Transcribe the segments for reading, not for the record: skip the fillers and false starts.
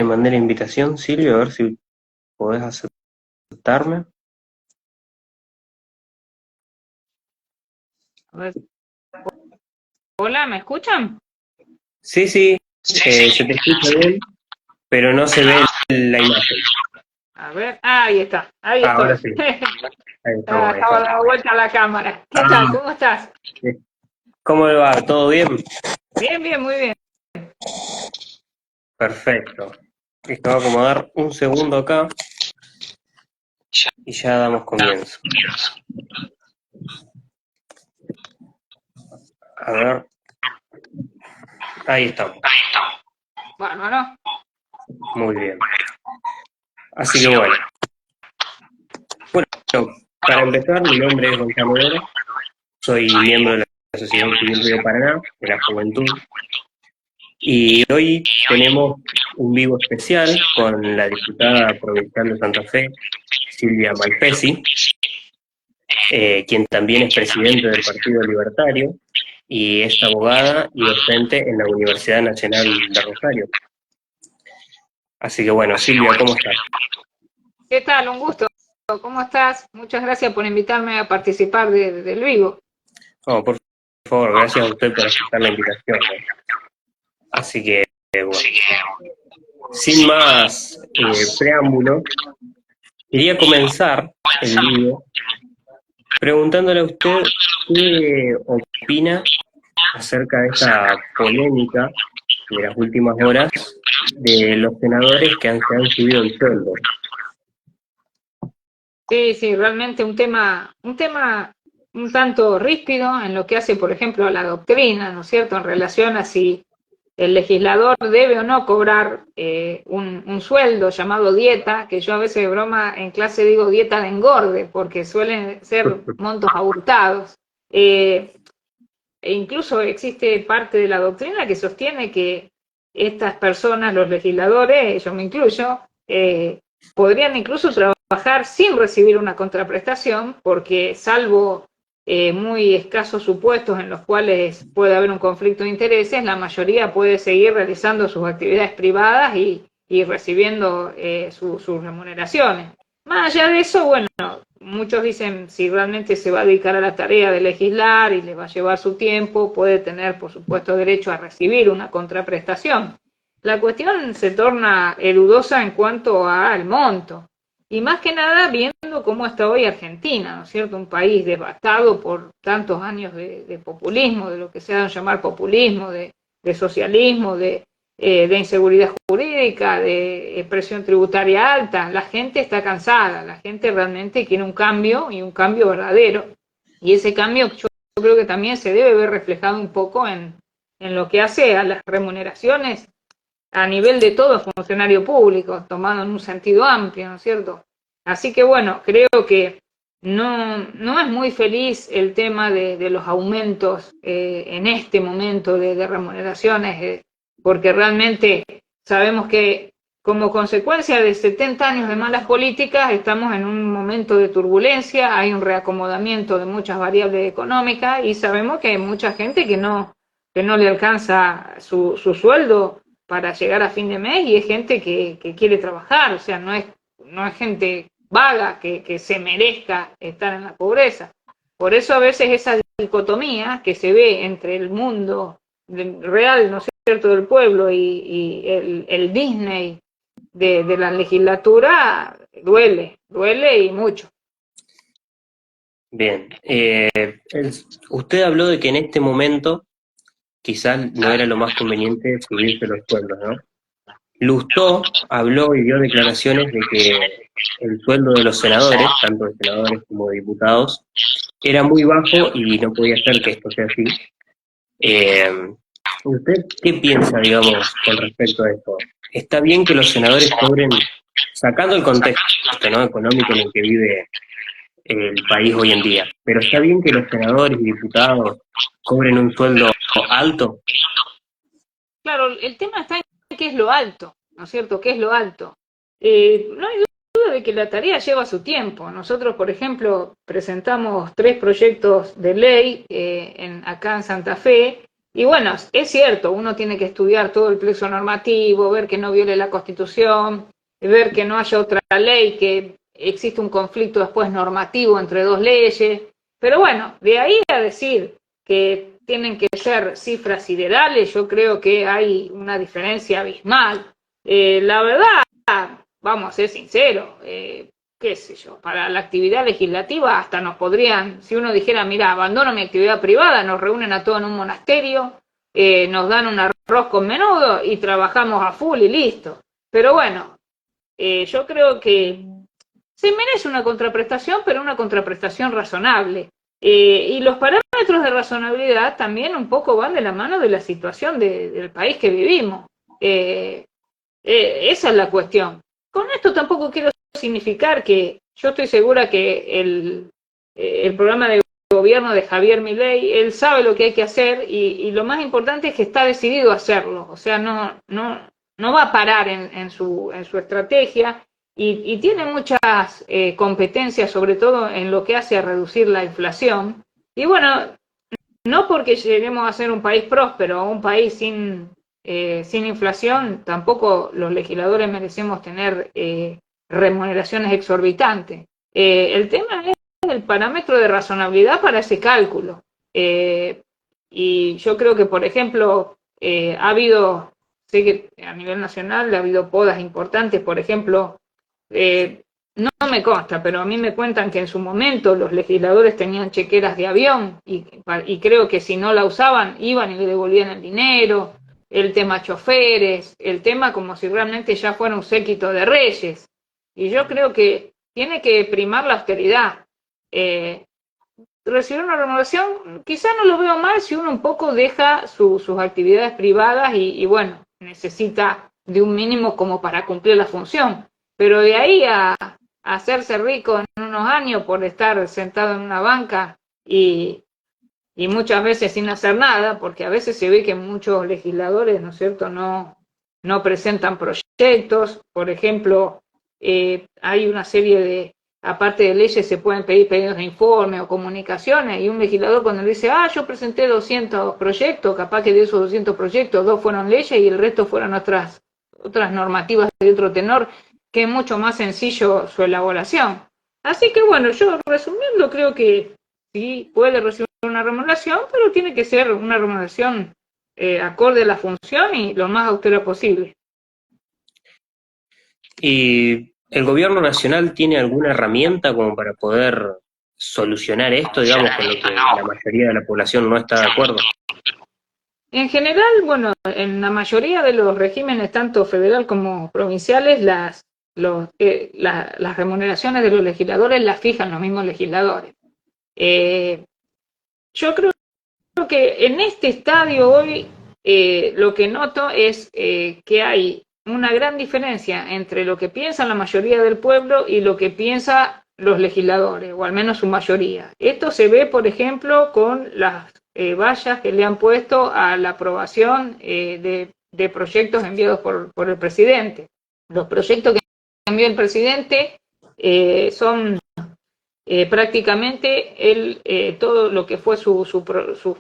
mandé la invitación, Silvio, a ver si podés aceptarme. A ver. Hola, ¿me escuchan? Sí, se te escucha bien, pero no se ve la imagen. A ver, ahí está, ahí Ahora estoy. sí, ahí estamos, ahí Estaba estamos. dando vuelta a la cámara. ¿Qué tal? Ah, ¿Cómo estás? ¿cómo le va? ¿Todo bien? Bien, bien, muy bien. Perfecto. Listo, voy a acomodar un segundo acá y ya damos comienzo. A ver, ahí estamos. Bueno, ¿no? Muy bien. Así que bueno, para empezar, mi nombre es Gonzalo Vera, soy miembro de la Asociación Civil Río Paraná, de la Juventud, y hoy tenemos un vivo especial con la diputada provincial de Santa Fe, Silvia Malpesi, quien también es presidente del Partido Libertario y es abogada y docente en la Universidad Nacional de Rosario. Así que bueno, Silvia, ¿cómo estás? ¿Qué tal? Un gusto. ¿Cómo estás? Muchas gracias por invitarme a participar del vivo. Oh, por favor, gracias a usted por aceptar la invitación, ¿no? Así que, bueno, sin más preámbulo, quería comenzar el vivo preguntándole a usted qué opina acerca de esta polémica de las últimas horas de los senadores que se han subido el sueldo. Sí, sí, realmente un tema un tanto ríspido en lo que hace, por ejemplo, a la doctrina, ¿no es cierto?, en relación a si el legislador debe o no cobrar un sueldo llamado dieta, que yo a veces de broma en clase digo dieta de engorde, porque suelen ser montos abultados. E incluso existe parte de la doctrina que sostiene que estas personas, los legisladores, yo me incluyo, podrían incluso trabajar sin recibir una contraprestación, porque salvo muy escasos supuestos en los cuales puede haber un conflicto de intereses, la mayoría puede seguir realizando sus actividades privadas y recibiendo sus remuneraciones. Más allá de eso, bueno, muchos dicen si realmente se va a dedicar a la tarea de legislar y le va a llevar su tiempo, puede tener, por supuesto, derecho a recibir una contraprestación. La cuestión se torna eludosa en cuanto al monto. Y más que nada viendo cómo está hoy Argentina, ¿no es cierto? Un país devastado por tantos años de populismo, de lo que se ha de llamar populismo, de socialismo, de inseguridad jurídica, de presión tributaria alta. La gente está cansada, la gente realmente quiere un cambio y un cambio verdadero. Y ese cambio yo creo que también se debe ver reflejado un poco en lo que hace a las remuneraciones a nivel de todo funcionario público, tomado en un sentido amplio, ¿no es cierto? Así que bueno, creo que no es muy feliz el tema de los aumentos en este momento de remuneraciones, porque realmente sabemos que como consecuencia de 70 años de malas políticas estamos en un momento de turbulencia, hay un reacomodamiento de muchas variables económicas y sabemos que hay mucha gente que no le alcanza su sueldo para llegar a fin de mes y es gente que quiere trabajar, o sea, no es gente vaga que se merezca estar en la pobreza. Por eso a veces esa dicotomía que se ve entre el mundo real, ¿no es cierto?, del pueblo y el Disney de la legislatura, duele y mucho. Bien, usted habló de que en este momento quizás no era lo más conveniente subirse los sueldos, ¿no? Lustó habló y dio declaraciones de que el sueldo de los senadores, tanto de senadores como de diputados, era muy bajo y no podía ser que esto sea así. ¿Usted qué piensa, digamos, con respecto a esto? ¿Está bien que los senadores cobren, sacando el contexto, ¿no?, económico en el que vive el país hoy en día, pero está bien que los senadores y diputados cobren un sueldo alto? Claro, el tema está en qué es lo alto, ¿no es cierto? ¿Qué es lo alto? No hay duda de que la tarea lleva su tiempo. Nosotros, por ejemplo, presentamos 3 proyectos de ley acá en Santa Fe Y bueno, es cierto, uno tiene que estudiar todo el plexo normativo, ver que no viole la Constitución, ver que no haya otra ley, que existe un conflicto después normativo entre dos leyes. Pero bueno, de ahí a decir que tienen que ser cifras ideales, yo creo que hay una diferencia abismal. La verdad, vamos a ser sinceros, qué sé yo, para la actividad legislativa hasta nos podrían, si uno dijera, mira, abandono mi actividad privada, nos reúnen a todos en un monasterio, nos dan un arroz con menudo y trabajamos a full y listo. Pero bueno, yo creo que se merece una contraprestación, pero una contraprestación razonable. Y los parámetros de razonabilidad también un poco van de la mano de la situación del país que vivimos. Esa es la cuestión. Con esto tampoco quiero significar que yo estoy segura que el programa de gobierno de Javier Milei, él sabe lo que hay que hacer y lo más importante es que está decidido a hacerlo. O sea, no va a parar en su estrategia y tiene muchas competencias, sobre todo en lo que hace a reducir la inflación. Y bueno, no porque lleguemos a ser un país próspero o un país sin inflación, tampoco los legisladores merecemos tener remuneraciones exorbitantes. El tema es el parámetro de razonabilidad para ese cálculo. Y yo creo que, por ejemplo, ha habido, sé que a nivel nacional ha habido podas importantes, por ejemplo, no me consta, pero a mí me cuentan que en su momento los legisladores tenían chequeras de avión y creo que si no la usaban iban y le devolvían el dinero, el tema choferes, el tema como si realmente ya fuera un séquito de reyes. Y yo creo que tiene que primar la austeridad. Recibir una remuneración, quizá no lo veo mal si uno un poco deja sus actividades privadas y bueno, necesita de un mínimo como para cumplir la función. Pero de ahí a hacerse rico en unos años por estar sentado en una banca y muchas veces sin hacer nada, porque a veces se ve que muchos legisladores, ¿no es cierto?, no presentan proyectos. Por ejemplo, hay una serie de, aparte de leyes, se pueden pedir pedidos de informe o comunicaciones, y un legislador cuando le dice, yo presenté 200 proyectos, capaz que de esos 200 proyectos 2 fueron leyes y el resto fueron otras normativas de otro tenor, que es mucho más sencillo su elaboración. Así que bueno, yo resumiendo creo que sí puede recibir una remuneración, pero tiene que ser una remuneración acorde a la función y lo más austera posible. ¿Y el gobierno nacional tiene alguna herramienta como para poder solucionar esto, digamos, con lo que la mayoría de la población no está de acuerdo? En general, bueno, en la mayoría de los regímenes, tanto federal como provinciales, las remuneraciones de los legisladores las fijan los mismos legisladores. Yo creo que en este estadio hoy lo que noto es que hay una gran diferencia entre lo que piensa la mayoría del pueblo y lo que piensa los legisladores, o al menos su mayoría. Esto se ve, por ejemplo, con las vallas que le han puesto a la aprobación de proyectos enviados por el presidente. Los proyectos que envió el presidente son prácticamente todo lo que fue sus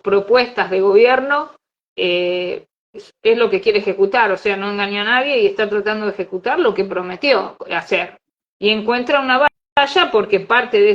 propuestas de gobierno es lo que quiere ejecutar, o sea, no engaña a nadie y está tratando de ejecutar lo que prometió hacer. Y encuentra una valla porque parte de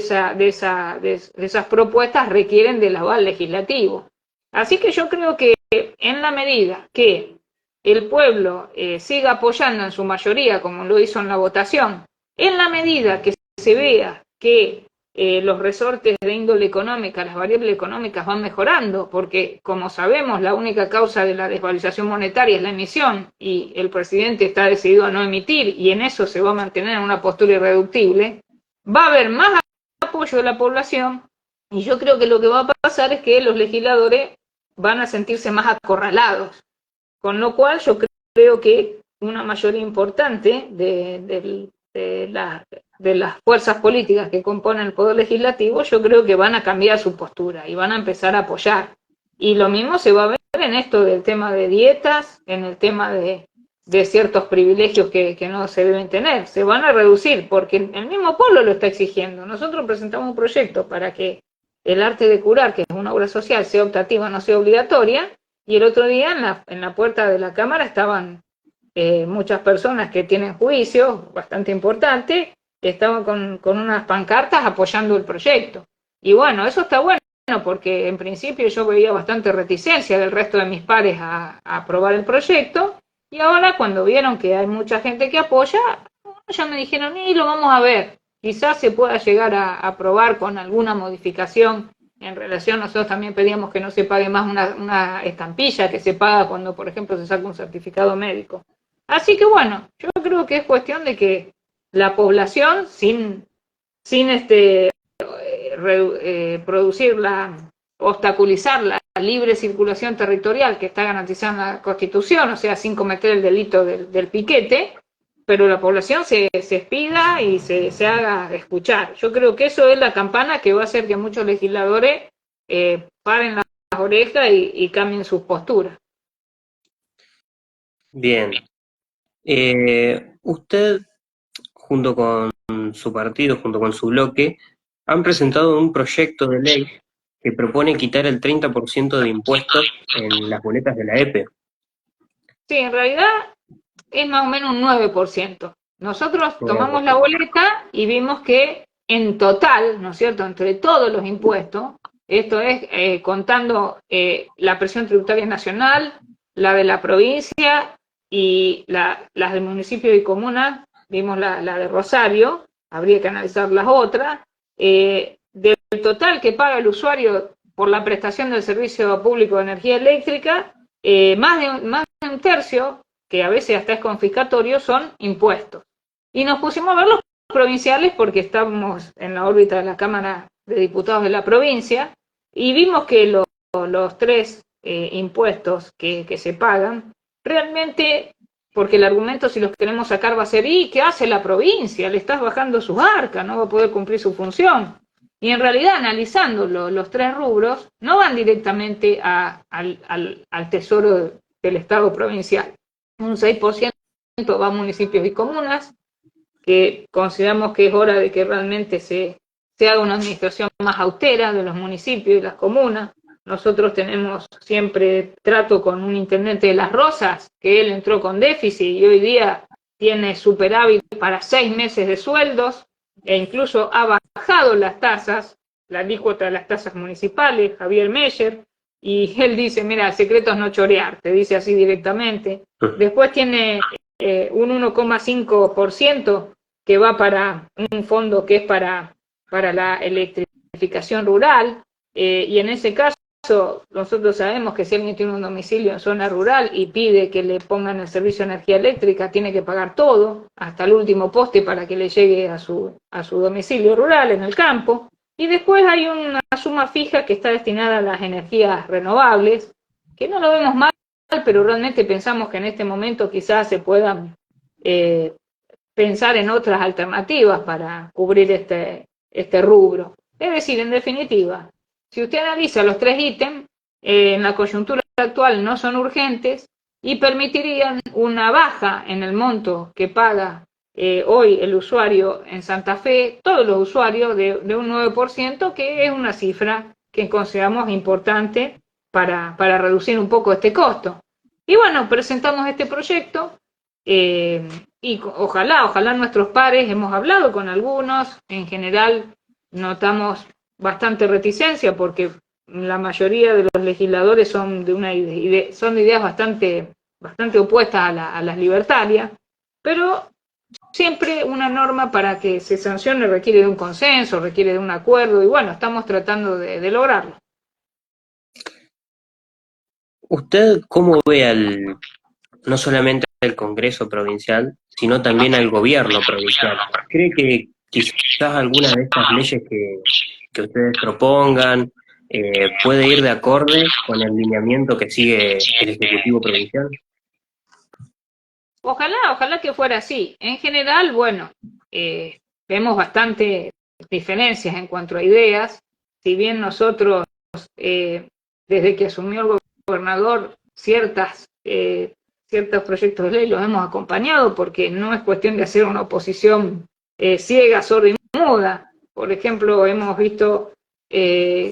esas propuestas requieren del aval legislativo. Así que yo creo que en la medida que el pueblo siga apoyando en su mayoría, como lo hizo en la votación, en la medida que se vea que los resortes de índole económica, las variables económicas van mejorando, porque como sabemos la única causa de la desvalorización monetaria es la emisión y el presidente está decidido a no emitir y en eso se va a mantener en una postura irreductible, va a haber más apoyo de la población y yo creo que lo que va a pasar es que los legisladores van a sentirse más acorralados, con lo cual yo creo que una mayoría importante de las fuerzas políticas que componen el poder legislativo, yo creo que van a cambiar su postura y van a empezar a apoyar. Y lo mismo se va a ver en esto del tema de dietas, en el tema de ciertos privilegios que no se deben tener. Se van a reducir porque el mismo pueblo lo está exigiendo. Nosotros presentamos un proyecto para que el arte de curar, que es una obra social, sea optativa, no sea obligatoria, y el otro día en la puerta de la Cámara estaban muchas personas que tienen juicios bastante importantes, que estaban con unas pancartas apoyando el proyecto. Y bueno, eso está bueno, porque en principio yo veía bastante reticencia del resto de mis pares a aprobar el proyecto, y ahora cuando vieron que hay mucha gente que apoya, ya me dijeron, y lo vamos a ver, quizás se pueda llegar a aprobar con alguna modificación en relación. Nosotros también pedíamos que no se pague más una estampilla que se paga cuando, por ejemplo, se saca un certificado médico. Así que bueno, yo creo que es cuestión de que la población, sin producir obstaculizar la libre circulación territorial que está garantizada en la Constitución, o sea, sin cometer el delito del piquete, pero la población se expida y se haga escuchar. Yo creo que eso es la campana que va a hacer que muchos legisladores paren las orejas y cambien sus posturas. Bien. Usted, junto con su partido, junto con su bloque, han presentado un proyecto de ley que propone quitar el 30% de impuestos en las boletas de la EPE. Sí, en realidad es más o menos un 9%. Nosotros tomamos la boleta y vimos que en total, ¿no es cierto?, entre todos los impuestos, esto es contando la presión tributaria nacional, la de la provincia y las del municipio y comuna, vimos la de Rosario, habría que analizar las otras, del total que paga el usuario por la prestación del servicio público de energía eléctrica, más de un tercio, que a veces hasta es confiscatorio, son impuestos. Y nos pusimos a ver los provinciales porque estábamos en la órbita de la Cámara de Diputados de la provincia y vimos que los tres impuestos que se pagan, realmente, porque el argumento si los queremos sacar va a ser, ¿y qué hace la provincia? Le estás bajando sus arcas, no va a poder cumplir su función. Y en realidad, analizando los tres rubros, no van directamente al tesoro del Estado provincial. Un 6% va a municipios y comunas, que consideramos que es hora de que realmente se haga una administración más austera de los municipios y las comunas. Nosotros tenemos siempre trato con un intendente de Las Rosas, que él entró con déficit y hoy día tiene superávit para 6 meses de sueldos, e incluso ha bajado las tasas, la alícuota de las tasas municipales, Javier Meyer, y él dice, mira, el secreto es no chorear, te dice así directamente. Después tiene un 1,5% que va para un fondo que es para la electrificación rural, y en ese caso nosotros sabemos que si alguien tiene un domicilio en zona rural y pide que le pongan el servicio de energía eléctrica, tiene que pagar todo, hasta el último poste para que le llegue a su domicilio rural en el campo. Y después hay una suma fija que está destinada a las energías renovables, que no lo vemos mal, pero realmente pensamos que en este momento quizás se puedan pensar en otras alternativas para cubrir este rubro. Es decir, en definitiva, si usted analiza los tres ítems, en la coyuntura actual no son urgentes y permitirían una baja en el monto que paga hoy el usuario en Santa Fe, todos los usuarios, de un 9%, que es una cifra que consideramos importante para reducir un poco este costo. Y bueno, presentamos este proyecto y ojalá nuestros pares, hemos hablado con algunos, en general notamos bastante reticencia porque la mayoría de los legisladores son de ideas bastante opuestas a las libertarias, pero siempre una norma para que se sancione requiere de un consenso, requiere de un acuerdo, y bueno, estamos tratando de lograrlo. ¿Usted cómo ve no solamente al Congreso provincial, sino también al gobierno provincial? ¿Cree que quizás alguna de estas leyes que ustedes propongan puede ir de acorde con el lineamiento que sigue el Ejecutivo provincial? Ojalá que fuera así. En general, bueno, vemos bastante diferencias en cuanto a ideas. Si bien nosotros, desde que asumió el gobernador, ciertos proyectos de ley los hemos acompañado, porque no es cuestión de hacer una oposición ciega, sorda y muda. Por ejemplo, hemos visto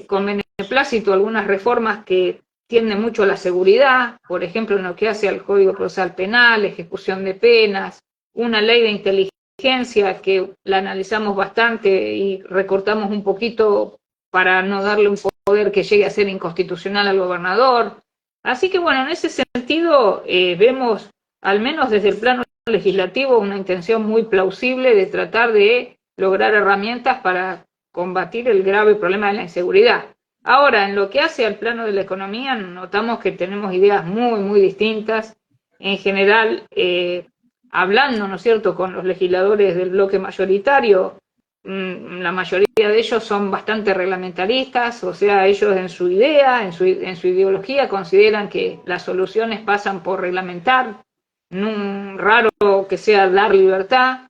con beneplácito algunas reformas que tiende mucho a la seguridad, por ejemplo, en lo que hace al Código Procesal Penal, ejecución de penas, una ley de inteligencia que la analizamos bastante y recortamos un poquito para no darle un poder que llegue a ser inconstitucional al gobernador. Así que bueno, en ese sentido vemos, al menos desde el plano legislativo, una intención muy plausible de tratar de lograr herramientas para combatir el grave problema de la inseguridad. Ahora, en lo que hace al plano de la economía, notamos que tenemos ideas muy, muy distintas. En general, hablando, ¿no es cierto?, con los legisladores del bloque mayoritario, la mayoría de ellos son bastante reglamentaristas, o sea, ellos en su idea, en su ideología, consideran que las soluciones pasan por reglamentar, raro que sea dar libertad,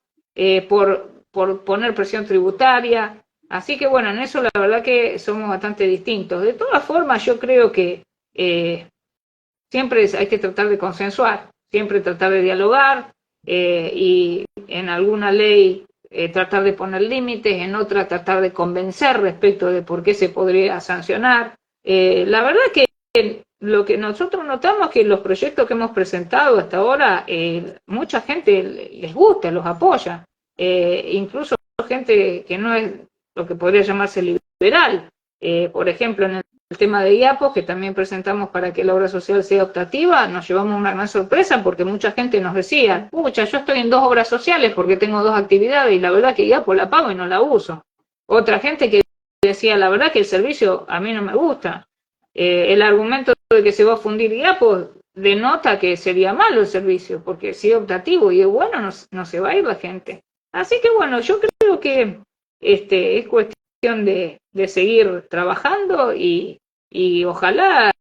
por poner presión tributaria. Así que bueno, en eso la verdad que somos bastante distintos. De todas formas, yo creo que siempre hay que tratar de consensuar, siempre tratar de dialogar y en alguna ley tratar de poner límites, en otra tratar de convencer respecto de por qué se podría sancionar. La verdad que lo que nosotros notamos es que los proyectos que hemos presentado hasta ahora, mucha gente les gusta, los apoya, incluso gente que no es lo que podría llamarse liberal. Por ejemplo, en el tema de IAPOS, que también presentamos para que la obra social sea optativa, nos llevamos una gran sorpresa porque mucha gente nos decía, pucha, yo estoy en 2 obras sociales porque tengo 2 actividades y la verdad que IAPOS la pago y no la uso. Otra gente que decía, la verdad que el servicio a mí no me gusta. El argumento de que se va a fundir IAPOS denota que sería malo el servicio, porque si es optativo y es bueno, no se va a ir la gente. Así que bueno, yo creo que es cuestión de seguir trabajando y ojalá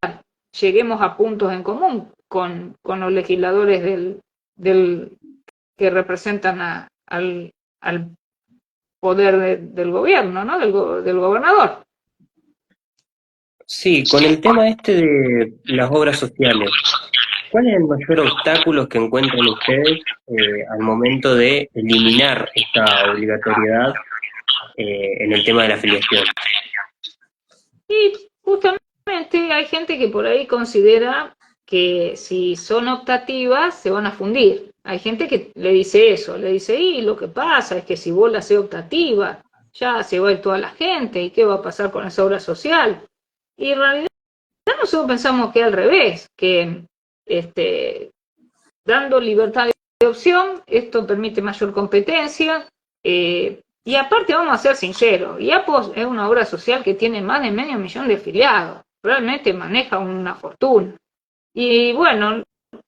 lleguemos a puntos en común con los legisladores que representan al poder del gobierno, ¿no? Del gobernador. Sí, con el tema este de las obras sociales, ¿cuál es el mayor obstáculo que encuentran ustedes al momento de eliminar esta obligatoriedad en el tema de la afiliación? Y justamente hay gente que por ahí considera que si son optativas se van a fundir. Hay gente que le dice eso, le dice, y lo que pasa es que si vos la haces optativa, ya se va a ir toda la gente, ¿y qué va a pasar con esa obra social? Y en realidad nosotros pensamos que al revés, que dando libertad de opción, esto permite mayor competencia, y aparte vamos a ser sinceros, IAPOS es una obra social que tiene más de 500.000 de afiliados, realmente maneja una fortuna. Y bueno,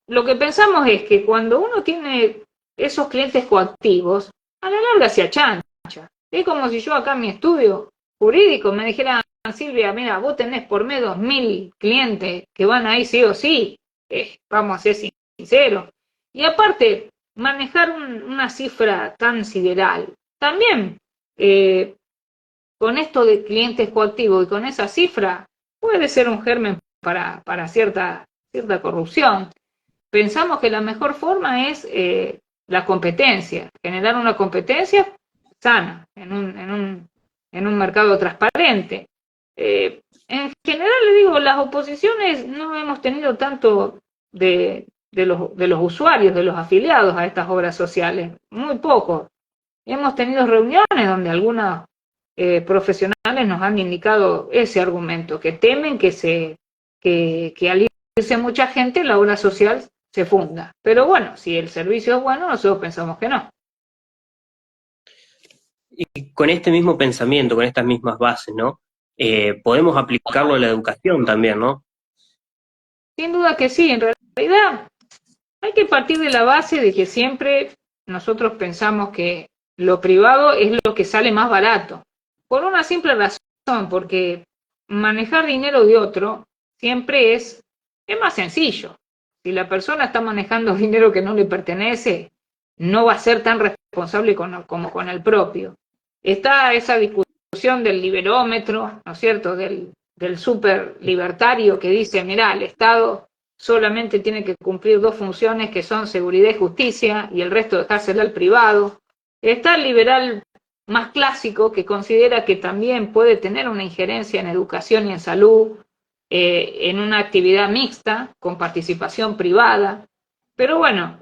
lo que pensamos es que cuando uno tiene esos clientes coactivos, a la larga se achancha. Es como si yo acá en mi estudio jurídico me dijera, Silvia, mira, vos tenés por mes 2.000 clientes que van ahí sí o sí, vamos a ser sinceros. Y aparte, manejar una cifra tan sideral, también con esto de clientes coactivos y con esa cifra, puede ser un germen para cierta corrupción. Pensamos que la mejor forma es la competencia, generar una competencia sana en un mercado transparente. En general, le digo, las oposiciones no hemos tenido tanto de los usuarios, de los afiliados a estas obras sociales, muy poco. Hemos tenido reuniones donde algunos profesionales nos han indicado ese argumento, que temen que al irse mucha gente la obra social se funda. Pero bueno, si el servicio es bueno, nosotros pensamos que no. Y con este mismo pensamiento, con estas mismas bases, ¿no? Podemos aplicarlo a la educación también, ¿no? Sin duda que sí, en realidad hay que partir de la base de que siempre nosotros pensamos que lo privado es lo que sale más barato. Por una simple razón, porque manejar dinero de otro siempre es más sencillo. Si la persona está manejando dinero que no le pertenece, no va a ser tan responsable como con el propio. Está esa discusión del liberómetro, ¿no es cierto?, del súper libertario que dice, mirá, el Estado solamente tiene que cumplir 2 funciones que son seguridad y justicia y el resto dejársela al privado. Está el liberal más clásico que considera que también puede tener una injerencia en educación y en salud, en una actividad mixta, con participación privada. Pero bueno,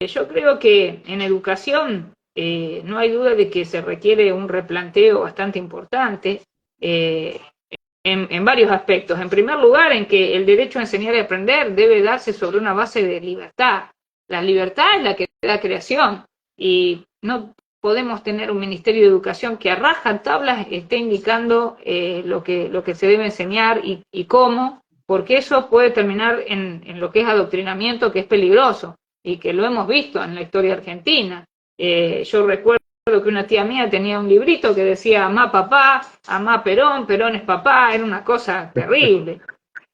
yo creo que en educación no hay duda de que se requiere un replanteo bastante importante en varios aspectos. En primer lugar, en que el derecho a enseñar y aprender debe darse sobre una base de libertad. La libertad es la que da creación y no podemos tener un Ministerio de Educación que a rajatablas esté indicando lo que se debe enseñar y cómo, porque eso puede terminar en lo que es adoctrinamiento, que es peligroso y que lo hemos visto en la historia argentina. Yo recuerdo que una tía mía tenía un librito que decía amá papá, amá Perón, Perón es papá, era una cosa terrible.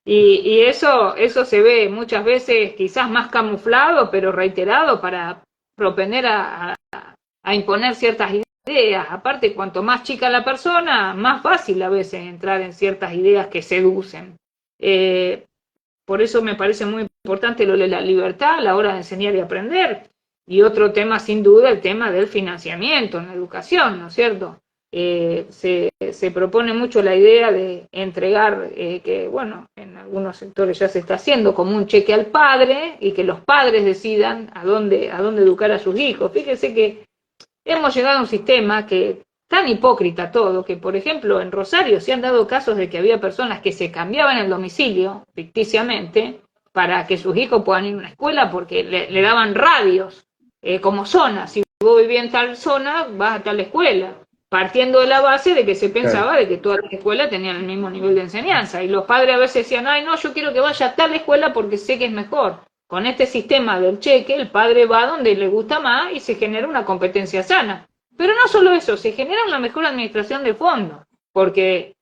Y eso se ve muchas veces quizás más camuflado, pero reiterado para propender a imponer ciertas ideas. Aparte, cuanto más chica la persona, más fácil a veces entrar en ciertas ideas que seducen. Por eso me parece muy importante lo de la libertad a la hora de enseñar y aprender. Y otro tema, sin duda, el tema del financiamiento en la educación, ¿no es cierto? Se propone mucho la idea de entregar, que bueno, en algunos sectores ya se está haciendo, como un cheque al padre y que los padres decidan a dónde educar a sus hijos. Fíjese que hemos llegado a un sistema que tan hipócrita todo, que por ejemplo en Rosario se han dado casos de que había personas que se cambiaban el domicilio ficticiamente para que sus hijos puedan ir a una escuela porque le daban radios como zona. Si vos vivías en tal zona, vas a tal escuela, partiendo de la base de que se pensaba de que todas las escuelas tenían el mismo nivel de enseñanza. Y los padres a veces decían, ay no, yo quiero que vaya a tal escuela porque sé que es mejor. Con este sistema del cheque, el padre va donde le gusta más y se genera una competencia sana. Pero no solo eso, se genera una mejor administración de fondos, porque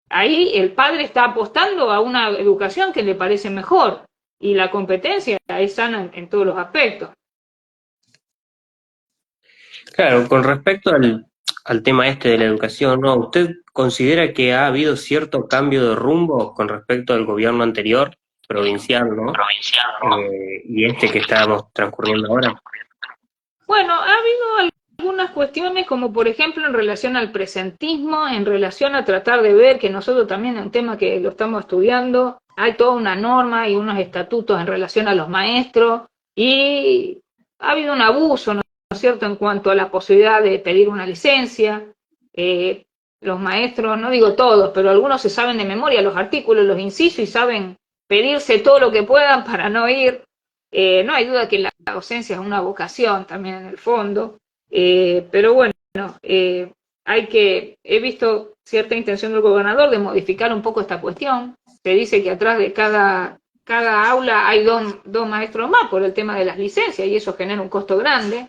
ahí el padre está apostando a una educación que le parece mejor y la competencia es sana en todos los aspectos. Claro, con respecto al tema este de la educación, ¿no? ¿Usted considera que ha habido cierto cambio de rumbo con respecto al gobierno anterior, provincial, ¿no? Y este que estábamos transcurriendo ahora. Bueno, ha habido algunas cuestiones, como por ejemplo en relación al presentismo, en relación a tratar de ver que nosotros también es un tema que lo estamos estudiando, hay toda una norma y unos estatutos en relación a los maestros y ha habido un abuso, ¿no es cierto?, en cuanto a la posibilidad de pedir una licencia. Los maestros, no digo todos, pero algunos se saben de memoria los artículos, los incisos y saben pedirse todo lo que puedan para no ir. No hay duda que la docencia es una vocación también en el fondo, pero bueno, he visto cierta intención del gobernador de modificar un poco esta cuestión. Se dice que atrás de cada aula hay dos maestros más por el tema de las licencias y eso genera un costo grande.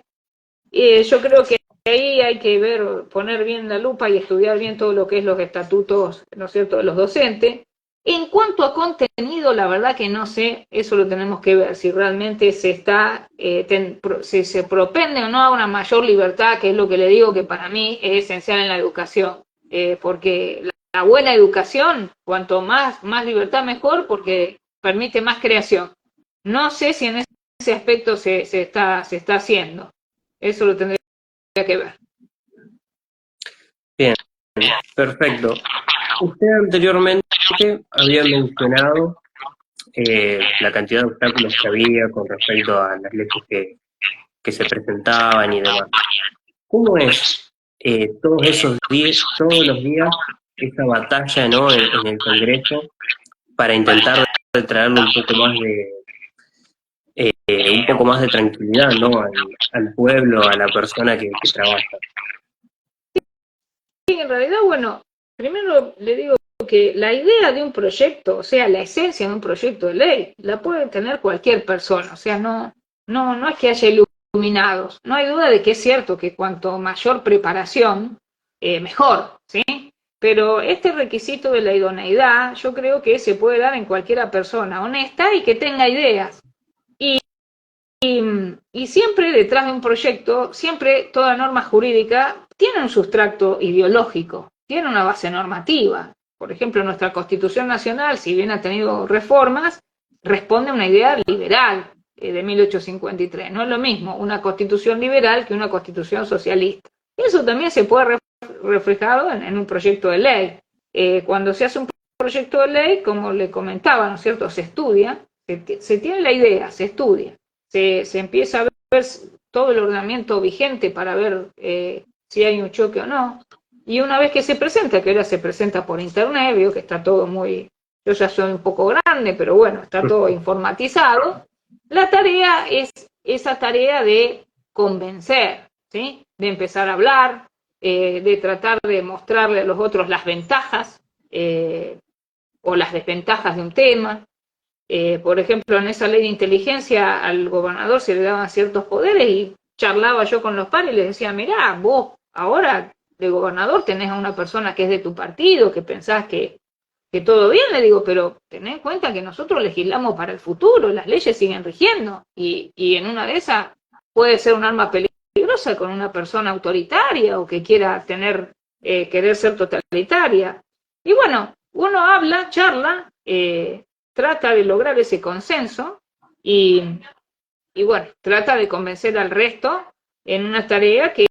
Yo creo que ahí hay que poner bien la lupa y estudiar bien todo lo que es los estatutos, ¿no es cierto?, de los docentes. En cuanto a contenido, la verdad que no sé, eso lo tenemos que ver, si realmente se propende o no a una mayor libertad, que es lo que le digo que para mí es esencial en la educación, porque la buena educación, cuanto más libertad mejor, porque permite más creación. No sé si en ese aspecto se está haciendo, eso lo tendría que ver. Bien, perfecto. Usted anteriormente había mencionado la cantidad de obstáculos que había con respecto a las leyes que se presentaban y demás. ¿Cómo es todos los días, esa batalla, ¿no?, en el Congreso para intentar traerle un poco más de tranquilidad, ¿no?, al pueblo, a la persona que trabaja? Sí, en realidad, bueno, primero le digo que la idea de un proyecto, o sea, la esencia de un proyecto de ley, la puede tener cualquier persona, o sea, no es que haya iluminados. No hay duda de que es cierto que cuanto mayor preparación, mejor, ¿sí? Pero este requisito de la idoneidad, yo creo que se puede dar en cualquiera persona honesta y que tenga ideas. Y siempre detrás de un proyecto, siempre toda norma jurídica tiene un sustrato ideológico, tiene una base normativa. Por ejemplo, nuestra Constitución Nacional, si bien ha tenido reformas, responde a una idea liberal de 1853. No es lo mismo una constitución liberal que una constitución socialista. Y eso también se puede reflejado en un proyecto de ley. Cuando se hace un proyecto de ley, como le comentaba, ¿no es cierto? Se estudia, se tiene la idea, se estudia, se empieza a ver todo el ordenamiento vigente para ver si hay un choque o no. Y una vez que se presenta, que ahora se presenta por internet, veo que está todo muy, yo ya soy un poco grande, pero bueno, está todo informatizado. La tarea es esa tarea de convencer, ¿sí? De empezar a hablar, de tratar de mostrarle a los otros las ventajas o las desventajas de un tema. Por ejemplo, en esa ley de inteligencia al gobernador se le daban ciertos poderes y charlaba yo con los pares y les decía, mirá, vos ahora de gobernador tenés a una persona que es de tu partido, que pensás que todo bien, le digo, pero tened en cuenta que nosotros legislamos para el futuro, las leyes siguen rigiendo y en una de esas puede ser un arma peligrosa con una persona autoritaria o que quiera tener, querer ser totalitaria. Y bueno, uno habla, charla, trata de lograr ese consenso y bueno, trata de convencer al resto en una tarea que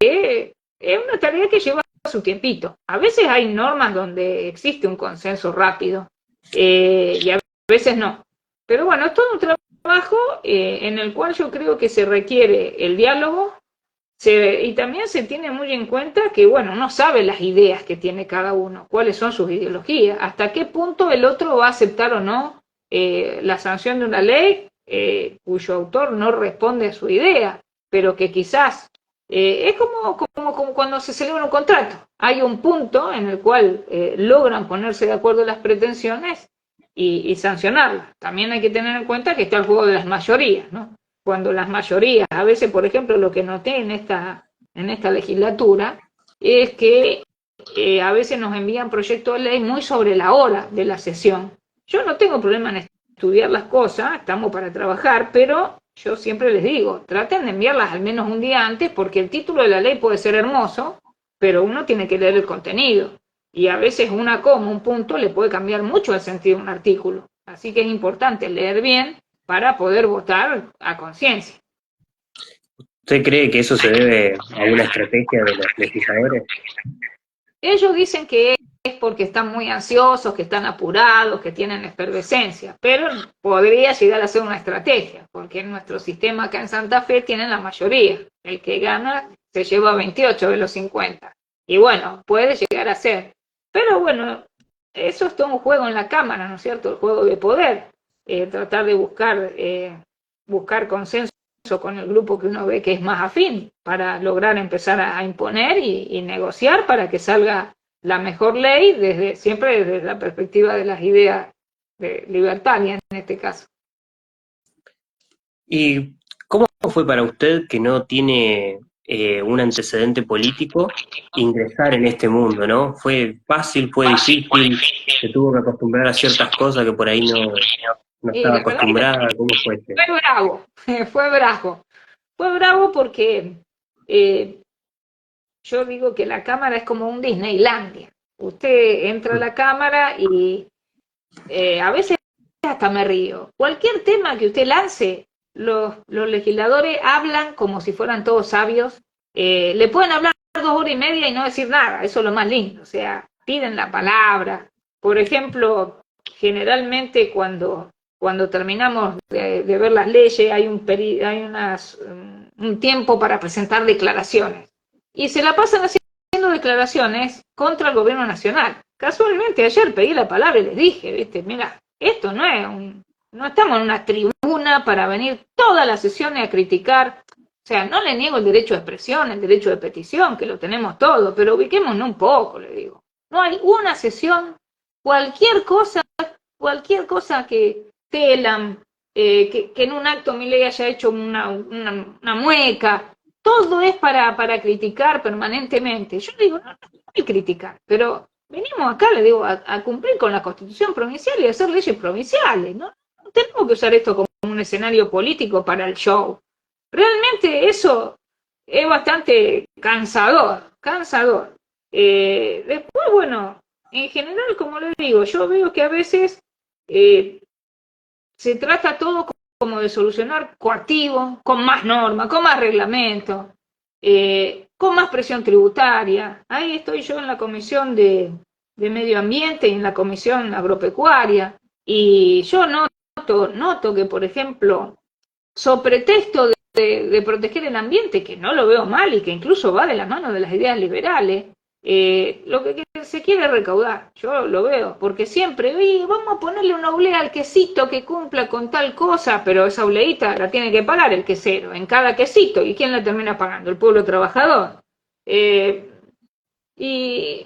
es una tarea que lleva su tiempito. A veces hay normas donde existe un consenso rápido y a veces no. Pero bueno, es todo un trabajo en el cual yo creo que se requiere el diálogo y también se tiene muy en cuenta que, bueno, uno sabe las ideas que tiene cada uno, cuáles son sus ideologías, hasta qué punto el otro va a aceptar o no la sanción de una ley cuyo autor no responde a su idea, pero que quizás es como cuando se celebra un contrato. Hay un punto en el cual logran ponerse de acuerdo las pretensiones y sancionarlas. También hay que tener en cuenta que está el juego de las mayorías, ¿no? Cuando las mayorías, a veces, por ejemplo, lo que noté en esta legislatura, es que a veces nos envían proyectos de ley muy sobre la hora de la sesión. Yo no tengo problema en estudiar las cosas, estamos para trabajar, pero yo siempre les digo, traten de enviarlas al menos un día antes, porque el título de la ley puede ser hermoso, pero uno tiene que leer el contenido. Y a veces una coma, un punto, le puede cambiar mucho el sentido de un artículo. Así que es importante leer bien para poder votar a conciencia. ¿Usted cree que eso se debe a una estrategia de los legisladores? Ellos dicen que es porque están muy ansiosos, que están apurados, que tienen efervescencia, pero podría llegar a ser una estrategia, porque en nuestro sistema acá en Santa Fe tienen la mayoría. El que gana se lleva 28 de los 50. Y bueno, puede llegar a ser. Pero bueno, eso es todo un juego en la Cámara, ¿no es cierto? El juego de poder. Tratar de buscar consenso con el grupo que uno ve que es más afín para lograr empezar a imponer y negociar para que salga la mejor ley siempre desde la perspectiva de las ideas libertarias en este caso. ¿Y cómo fue para usted, que no tiene un antecedente político, ingresar en este mundo, ¿no? ¿Fue fácil, fue difícil, se tuvo que acostumbrar a ciertas cosas que por ahí no Y estaba la verdad acostumbrada? ¿Cómo fue este? fue bravo, fue bravo. Fue bravo porque yo digo que la Cámara es como un Disneylandia. Usted entra a la Cámara y a veces hasta me río. Cualquier tema que usted lance, los legisladores hablan como si fueran todos sabios. Le pueden hablar 2 horas y media y no decir nada, eso es lo más lindo. O sea, piden la palabra. Por ejemplo, generalmente cuando terminamos de ver las leyes hay un tiempo para presentar declaraciones. Y se la pasan haciendo declaraciones contra el gobierno nacional. Casualmente ayer pedí la palabra y les dije, viste, mira, esto no estamos en una tribuna para venir todas las sesiones a criticar. O sea, no le niego el derecho de expresión, el derecho de petición, que lo tenemos todo, pero ubiquémonos un poco, le digo. No hay una sesión, cualquier cosa que telan, que en un acto Milei haya hecho una mueca, todo es para criticar permanentemente. Yo digo, no hay criticar, pero venimos acá, le digo, a cumplir con la Constitución provincial y a hacer leyes provinciales, ¿no? No tenemos que usar esto como un escenario político para el show. Realmente eso es bastante cansador. Después, bueno, en general, como les digo, yo veo que a veces se trata todo como de solucionar coactivo, con más normas, con más reglamento, con más presión tributaria. Ahí estoy yo en la comisión de de Medio Ambiente y en la Comisión Agropecuaria, y yo noto que, por ejemplo, sobre pretexto de proteger el ambiente, que no lo veo mal y que incluso va de la mano de las ideas liberales, lo que se quiere recaudar, yo lo veo, porque siempre, oye, vamos a ponerle una oblea al quesito que cumpla con tal cosa, pero esa obleita la tiene que pagar el quesero en cada quesito, ¿y quién la termina pagando? El pueblo trabajador. Y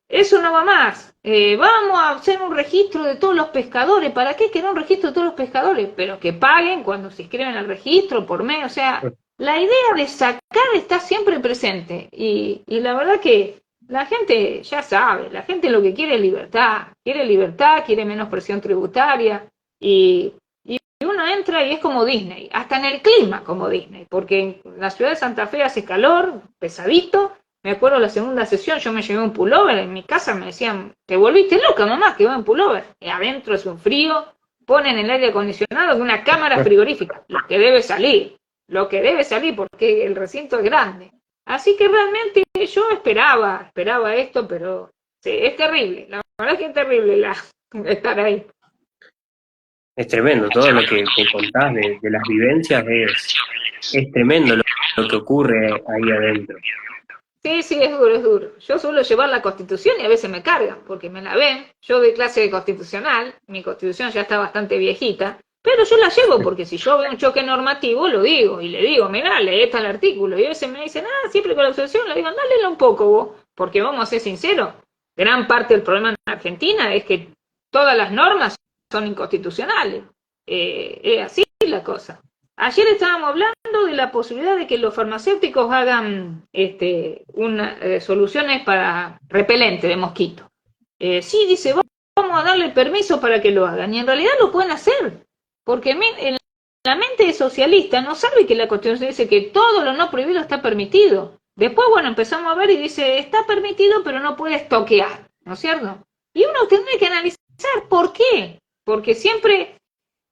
eso no va más. Vamos a hacer un registro de todos los pescadores. ¿Para qué querer un registro de todos los pescadores? Pero que paguen cuando se inscriben al registro por medio. O sea, la idea de sacar está siempre presente. Y la verdad que la gente ya sabe, la gente lo que quiere es libertad, quiere menos presión tributaria. Y uno entra y es como Disney, hasta en el clima como Disney, porque en la ciudad de Santa Fe hace calor, pesadito. Me acuerdo la segunda sesión, yo me llevé un pullover, en mi casa me decían, te volviste loca mamá, que va en pullover. Y adentro es un frío, ponen el aire acondicionado de una cámara frigorífica, lo que debe salir porque el recinto es grande. Así que realmente yo esperaba esto, pero sí, es terrible, la verdad es que es terrible estar ahí. Es tremendo, todo lo que contás de las vivencias es tremendo lo que ocurre ahí adentro. Sí, es duro, es duro. Yo suelo llevar la Constitución y a veces me cargan, porque me la ven. Yo doy clase de constitucional, mi Constitución ya está bastante viejita, pero yo la llevo porque si yo veo un choque normativo, lo digo, y le digo, mirá, lee el artículo. Y a veces me dicen, siempre con la obsesión, le digo, andale un poco vos, porque vamos a ser sinceros, gran parte del problema en Argentina es que todas las normas son inconstitucionales. Es así la cosa. Ayer estábamos hablando de la posibilidad de que los farmacéuticos hagan soluciones para repelente de mosquitos. Sí, dice, vamos a darle permiso para que lo hagan. Y en realidad lo pueden hacer. Porque en la mente socialista no sabe que la Constitución dice que todo lo no prohibido está permitido. Después, bueno, empezamos a ver y dice, está permitido, pero no puedes toquear, ¿no es cierto? Y uno tendría que analizar por qué. Porque siempre,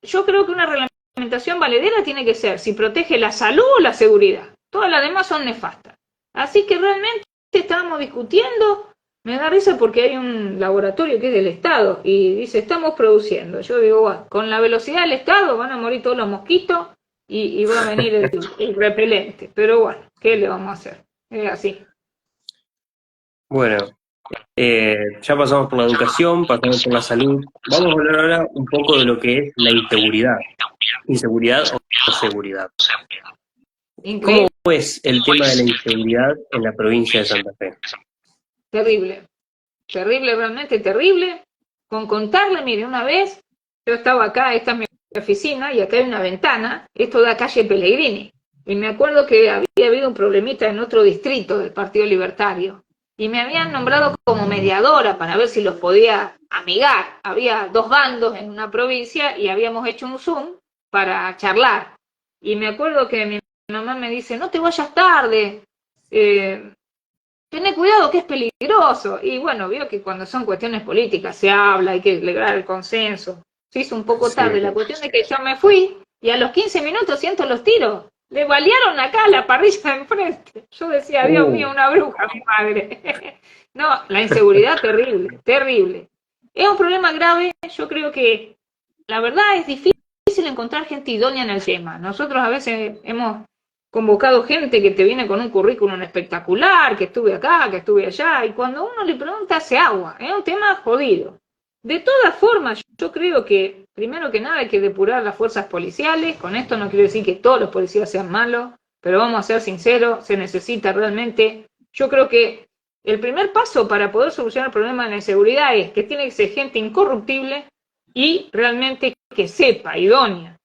yo creo que una reglamentación valedera tiene que ser si protege la salud o la seguridad. Todas las demás son nefastas. Así que realmente estábamos discutiendo, me da risa porque hay un laboratorio que es del Estado y dice, estamos produciendo. Yo digo, bueno, con la velocidad del Estado van a morir todos los mosquitos y va a venir el repelente. Pero bueno, ¿qué le vamos a hacer? Es así. Bueno, ya pasamos por la educación, pasamos por la salud. Vamos a hablar ahora un poco de lo que es la inseguridad. Inseguridad o seguridad. Increíble. ¿Cómo es el tema de la inseguridad en la provincia de Santa Fe? Terrible, realmente terrible. Con contarle, mire, una vez yo estaba acá, esta es mi oficina, y acá hay una ventana, esto da calle Pellegrini. Y me acuerdo que había habido un problemita en otro distrito del Partido Libertario. Y me habían nombrado como mediadora para ver si los podía amigar. Había dos bandos en una provincia y habíamos hecho un Zoom para charlar. Y me acuerdo que mi mamá me dice, no te vayas tarde, tené cuidado que es peligroso. Y bueno, vio que cuando son cuestiones políticas se habla, hay que lograr el consenso. Se hizo un poco tarde. Sí. La cuestión es que yo me fui y a los 15 minutos siento los tiros. Le balearon acá la parrilla de enfrente. Yo decía, Dios mío, una bruja, mi madre. No, la inseguridad terrible, terrible. Es un problema grave. Yo creo que la verdad es difícil encontrar gente idónea en el tema. Nosotros a veces hemos convocado gente que te viene con un currículum espectacular, que estuve acá, que estuve allá, y cuando uno le pregunta hace agua. Es un tema jodido. De todas formas, yo creo que, primero que nada, hay que depurar las fuerzas policiales. Con esto no quiero decir que todos los policías sean malos, pero vamos a ser sinceros, se necesita realmente. Yo creo que el primer paso para poder solucionar el problema de la inseguridad es que tiene que ser gente incorruptible y realmente que sepa, idónea.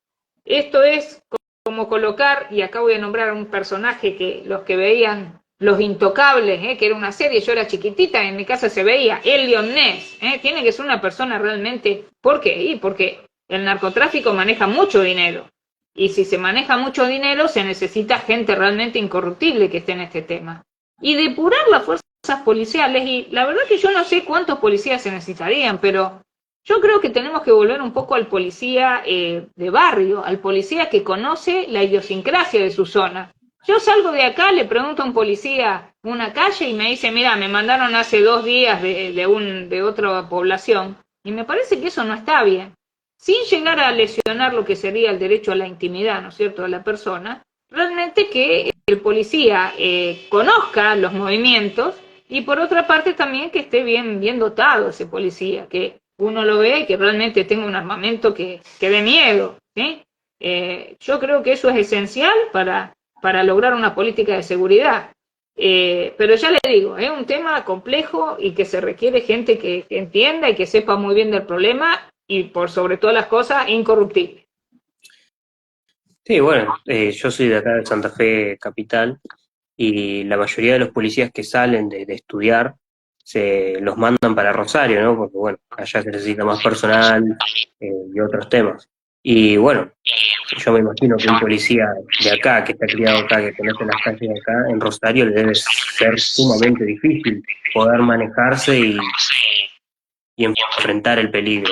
Esto es como colocar, y acá voy a nombrar un personaje que los que veían Los Intocables, que era una serie, yo era chiquitita, en mi casa se veía, Eliot Ness, tiene que ser una persona realmente, ¿por qué? Y porque el narcotráfico maneja mucho dinero, y si se maneja mucho dinero se necesita gente realmente incorruptible que esté en este tema. Y depurar las fuerzas policiales, y la verdad que yo no sé cuántos policías se necesitarían, pero yo creo que tenemos que volver un poco al policía de barrio, al policía que conoce la idiosincrasia de su zona. Yo salgo de acá, le pregunto a un policía una calle y me dice, mira, me mandaron hace 2 días de otra población, y me parece que eso no está bien. Sin llegar a lesionar lo que sería el derecho a la intimidad, ¿no es cierto?, de la persona, realmente que el policía conozca los movimientos y por otra parte también que esté bien dotado ese policía, que uno lo ve y que realmente tenga un armamento que dé miedo, ¿sí? Yo creo que eso es esencial para lograr una política de seguridad. Pero ya le digo, es un tema complejo y que se requiere gente que entienda y que sepa muy bien del problema y por sobre todas las cosas, incorruptible. Sí, bueno, yo soy de acá de Santa Fe Capital y la mayoría de los policías que salen de estudiar se los mandan para Rosario, ¿no? Porque bueno, allá se necesita más personal y otros temas. Y bueno, yo me imagino que un policía de acá, que está criado acá, que conoce las calles de acá, en Rosario le debe ser sumamente difícil poder manejarse y enfrentar el peligro.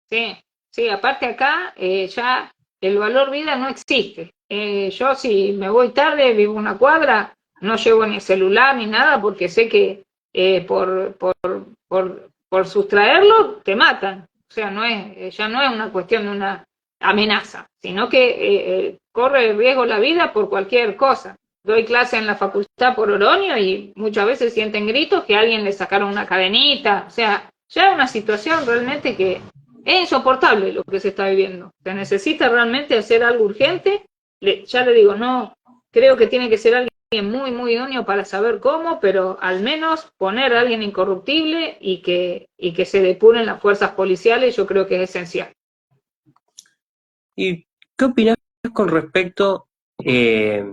Sí, sí, aparte acá ya el valor vida no existe. Yo si me voy tarde, vivo una cuadra, no llevo ni celular ni nada porque sé que por sustraerlo te matan. O sea, ya no es una cuestión de una amenaza, sino que corre riesgo la vida por cualquier cosa. Doy clase en la facultad por Oroño y muchas veces sienten gritos que a alguien le sacaron una cadenita. O sea, ya es una situación realmente que es insoportable lo que se está viviendo. Se necesita realmente hacer algo urgente. Ya le digo, no, creo que tiene que ser alguien muy idóneo para saber cómo, pero al menos poner a alguien incorruptible y que se depuren las fuerzas policiales, yo creo que es esencial. ¿Y qué opinas eh,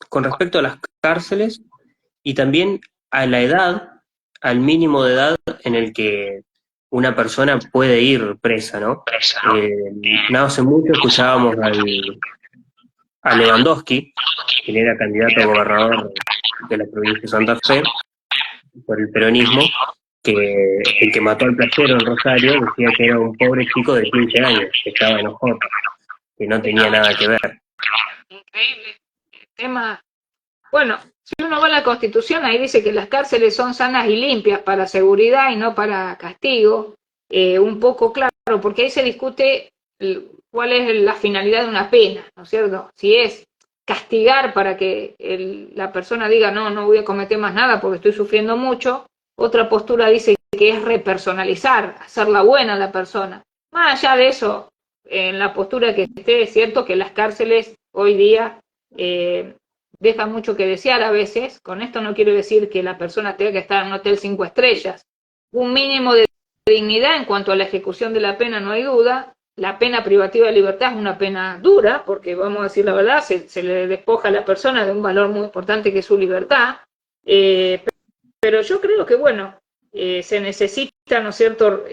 con respecto a las cárceles y también a la edad, al mínimo de edad en el que una persona puede ir presa, ¿no? Eh, no hace mucho escuchábamos a Lewandowski, quien era candidato a gobernador de la provincia de Santa Fe por el peronismo, que el que mató al playero en Rosario decía que era un pobre chico de 15 años, que estaba en OJ, que no tenía nada que ver. Increíble. El tema. Bueno, si uno va a la Constitución, ahí dice que las cárceles son sanas y limpias para seguridad y no para castigo. Un poco claro, porque ahí se discute cuál es la finalidad de una pena, ¿no es cierto? Si es castigar para que la persona diga, no voy a cometer más nada porque estoy sufriendo mucho. Otra postura dice que es repersonalizar, hacerla buena a la persona. Más allá de eso, en la postura que esté, es cierto que las cárceles hoy día deja mucho que desear a veces. Con esto no quiero decir que la persona tenga que estar en un hotel 5 estrellas. Un mínimo de dignidad en cuanto a la ejecución de la pena no hay duda. La pena privativa de libertad es una pena dura, porque vamos a decir la verdad, se le despoja a la persona de un valor muy importante que es su libertad. Pero yo creo que, bueno, se necesita, ¿no es cierto?,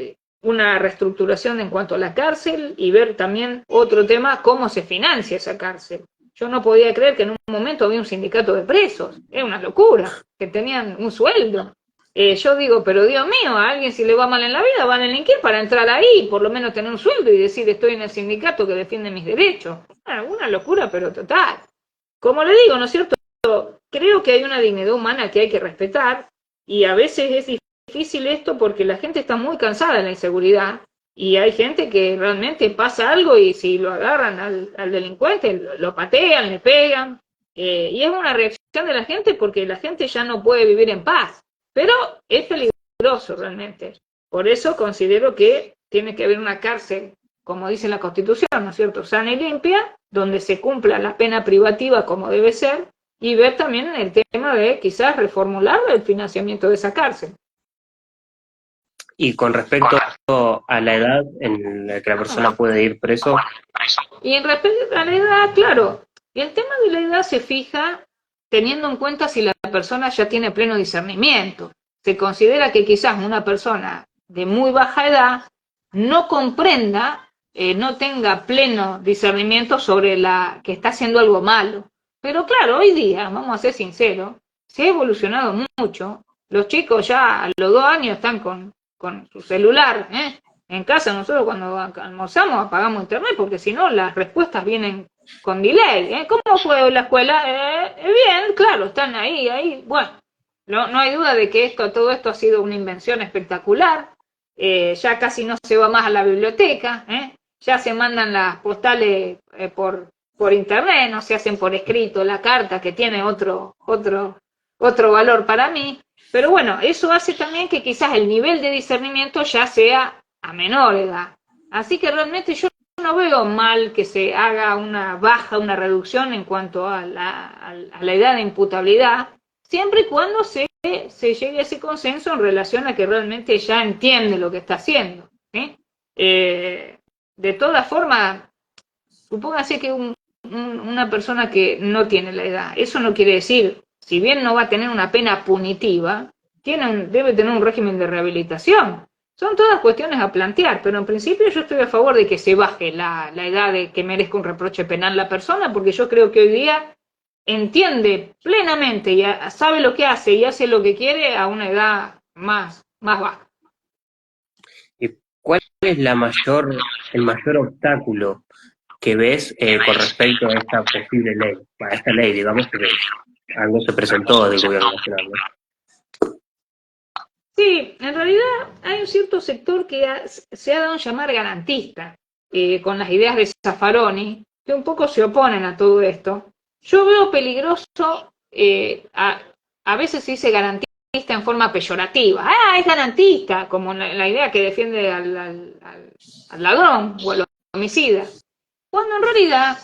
una reestructuración en cuanto a la cárcel y ver también otro tema, cómo se financia esa cárcel. Yo no podía creer que en un momento había un sindicato de presos, es una locura, que tenían un sueldo. Yo digo, pero Dios mío, a alguien si le va mal en la vida van a delinquir para entrar ahí, por lo menos tener un sueldo y decir estoy en el sindicato que defiende mis derechos. Una locura, pero total. Como le digo, ¿no es cierto? Creo que hay una dignidad humana que hay que respetar y a veces es difícil esto porque la gente está muy cansada de la inseguridad y hay gente que realmente pasa algo y si lo agarran al delincuente lo patean, le pegan y es una reacción de la gente porque la gente ya no puede vivir en paz, pero es peligroso realmente. Por eso considero que tiene que haber una cárcel, como dice la Constitución, ¿no es cierto?, sana y limpia, donde se cumpla la pena privativa como debe ser y ver también el tema de quizás reformular el financiamiento de esa cárcel. Y con respecto a la edad en la que la persona puede ir preso, Y en respecto a la edad, claro, el tema de la edad se fija teniendo en cuenta si la persona ya tiene pleno discernimiento. Se considera que quizás una persona de muy baja edad no comprenda, no tenga pleno discernimiento sobre la que está haciendo algo malo. Pero claro, hoy día, vamos a ser sinceros, se ha evolucionado mucho. Los chicos ya a los 2 años están con su celular, En casa nosotros cuando almorzamos apagamos internet porque si no las respuestas vienen con delay. ¿Cómo fue la escuela? Bien, claro, están ahí. Bueno, no hay duda de que todo esto ha sido una invención espectacular. Ya casi no se va más a la biblioteca, ya se mandan las postales por internet, no se hacen por escrito la carta que tiene otro valor para mí. Pero bueno, eso hace también que quizás el nivel de discernimiento ya sea a menor edad. Así que realmente yo no veo mal que se haga una reducción en cuanto a la edad de imputabilidad, siempre y cuando se llegue a ese consenso en relación a que realmente ya entiende lo que está haciendo. De todas formas, supóngase que una persona que no tiene la edad, eso no quiere decir, si bien no va a tener una pena punitiva, debe tener un régimen de rehabilitación. Son todas cuestiones a plantear, pero en principio yo estoy a favor de que se baje la edad de que merezca un reproche penal la persona, porque yo creo que hoy día entiende plenamente y sabe lo que hace y hace lo que quiere a una edad más baja. ¿Y cuál es el mayor obstáculo que ves con respecto a esta posible ley? A esta ley, digamos, porque algo se presentó del gobierno nacional, ¿no? Sí, en realidad hay un cierto sector que se ha dado a llamar garantista, con las ideas de Zaffaroni, que un poco se oponen a todo esto. Yo veo peligroso, a veces se dice garantista en forma peyorativa. Es garantista, como la idea que defiende al ladrón o al homicida. Cuando en realidad,